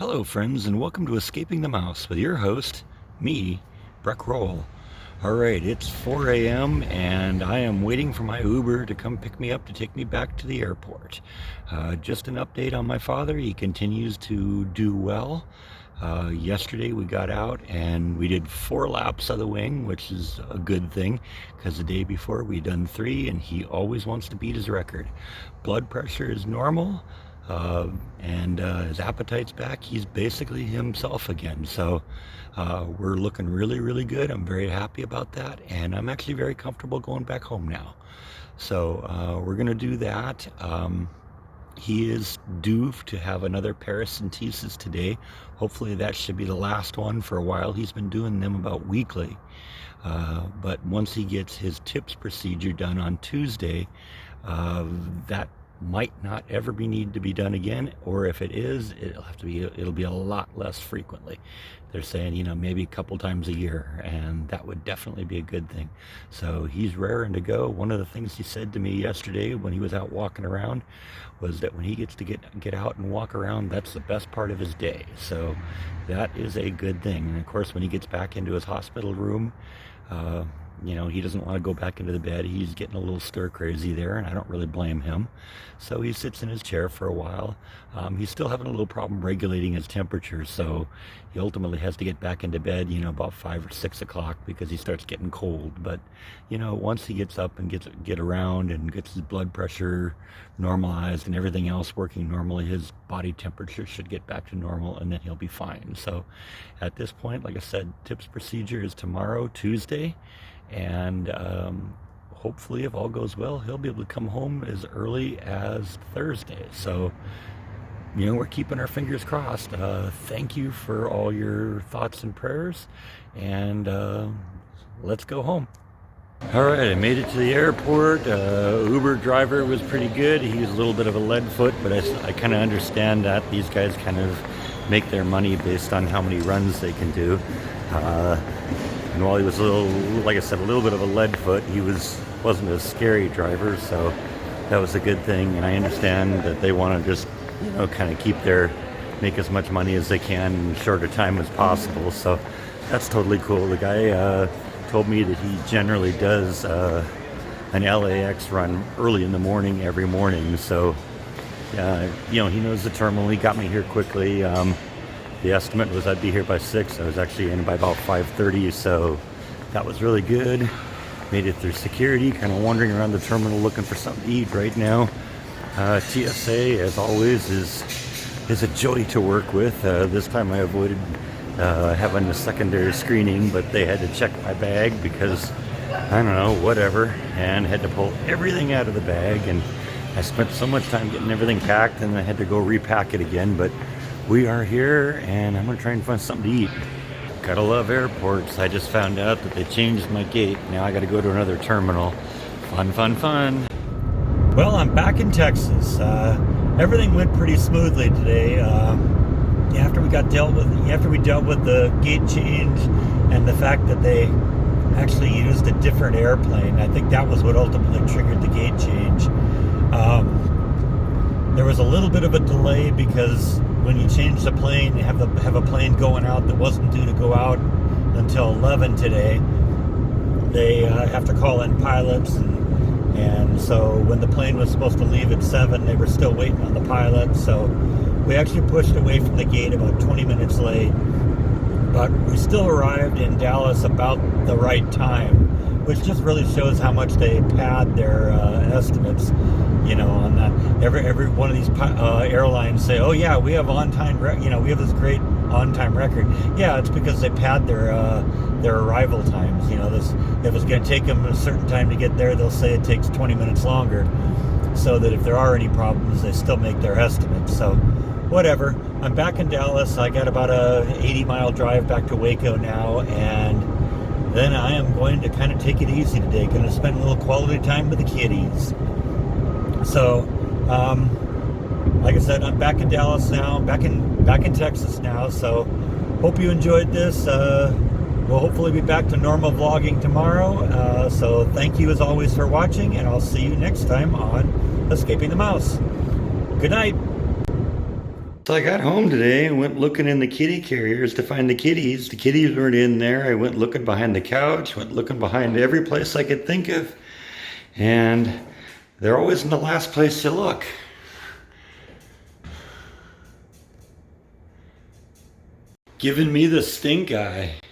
Hello friends, and welcome to Escaping the Mouse with your host, me, Breck Roll. Alright, it's 4 a.m. and I am waiting for my Uber to come pick me up to take me back to the airport. Just an update on my father. He continues to do well. Yesterday we got out and we did 4 laps of the wing, which is a good thing because the day before we done 3 and he always wants to beat his record. Blood pressure is normal. And his appetite's back. He's basically himself again. So we're looking really good. I'm very happy about that, and I'm actually very comfortable going back home now. So we're gonna do that. He is due to have another paracentesis today. Hopefully that should be the last one for a while. He's been doing them about weekly. But once he gets his TIPS procedure done on Tuesday, that might not ever need to be done again, or if it is, it'll be a lot less frequently. They're saying, maybe a couple times a year, and that would definitely be a good thing. So he's raring to go. One of the things he said to me yesterday when he was out walking around was that when he gets to get out and walk around, that's the best part of his day. So that is a good thing. And of course, when he gets back into his hospital room, he doesn't want to go back into the bed. He's getting a little stir crazy there, and I don't really blame him. So he sits in his chair for a while. He's still having a little problem regulating his temperature, so he ultimately has to get back into bed, about 5 or 6 o'clock because he starts getting cold. But, once he gets up and get around and gets his blood pressure normalized and everything else working normally, his body temperature should get back to normal, and then he'll be fine. So at this point, like I said, TIPS procedure is tomorrow, Tuesday. And hopefully, if all goes well, he'll be able to come home as early as Thursday. So, we're keeping our fingers crossed. Thank you for all your thoughts and prayers, and let's go home. All right, I made it to the airport. Uber driver was pretty good. He's a little bit of a lead foot, but I kind of understand that. These guys kind of make their money based on how many runs they can do. And while he was a little bit of a lead foot, he wasn't a scary driver, so that was a good thing. And I understand that they want to just, kind of make as much money as they can in as short a time as possible. So that's totally cool. The guy told me that he generally does an LAX run early in the morning every morning. So, he knows the terminal. He got me here quickly. The estimate was I'd be here by 6. I was actually in by about 5:30, so that was really good. Made it through security, kind of wandering around the terminal looking for something to eat right now. TSA, as always, is a joy to work with. This time I avoided having a secondary screening, but they had to check my bag because, I don't know, whatever, and had to pull everything out of the bag, and I spent so much time getting everything packed, and I had to go repack it again, but we are here, and I'm going to try and find something to eat. Gotta love airports. I just found out that they changed my gate. Now I got to go to another terminal. Fun. Well, I'm back in Texas. Everything went pretty smoothly today. After we dealt with the gate change and the fact that they actually used a different airplane, I think that was what ultimately triggered the gate change. There was a little bit of a delay because when you change the plane, you have a plane going out that wasn't due to go out until 11 today. They have to call in pilots, and so when the plane was supposed to leave at 7, they were still waiting on the pilot. So we actually pushed away from the gate about 20 minutes late, but we still arrived in Dallas about the right time, which just really shows how much they pad their estimates. On that, every one of these airlines say, "Oh yeah, we have on-time, we have this great on-time record." Yeah, it's because they pad their arrival times. If it's going to take them a certain time to get there, they'll say it takes 20 minutes longer, so that if there are any problems, they still make their estimates. So, whatever. I'm back in Dallas. I got about a 80-mile drive back to Waco now, and then I am going to kind of take it easy today. Going to spend a little quality time with the kitties. So, like I said, I'm back in Dallas now, back in Texas now. So, hope you enjoyed this. We'll hopefully be back to normal vlogging tomorrow. So, thank you as always for watching, and I'll see you next time on Escaping the Mouse. Good night. So I got home today and went looking in the kitty carriers to find the kitties. The kitties weren't in there. I went looking behind the couch, went looking behind every place I could think of, and they're always in the last place you look. Giving me the stink eye.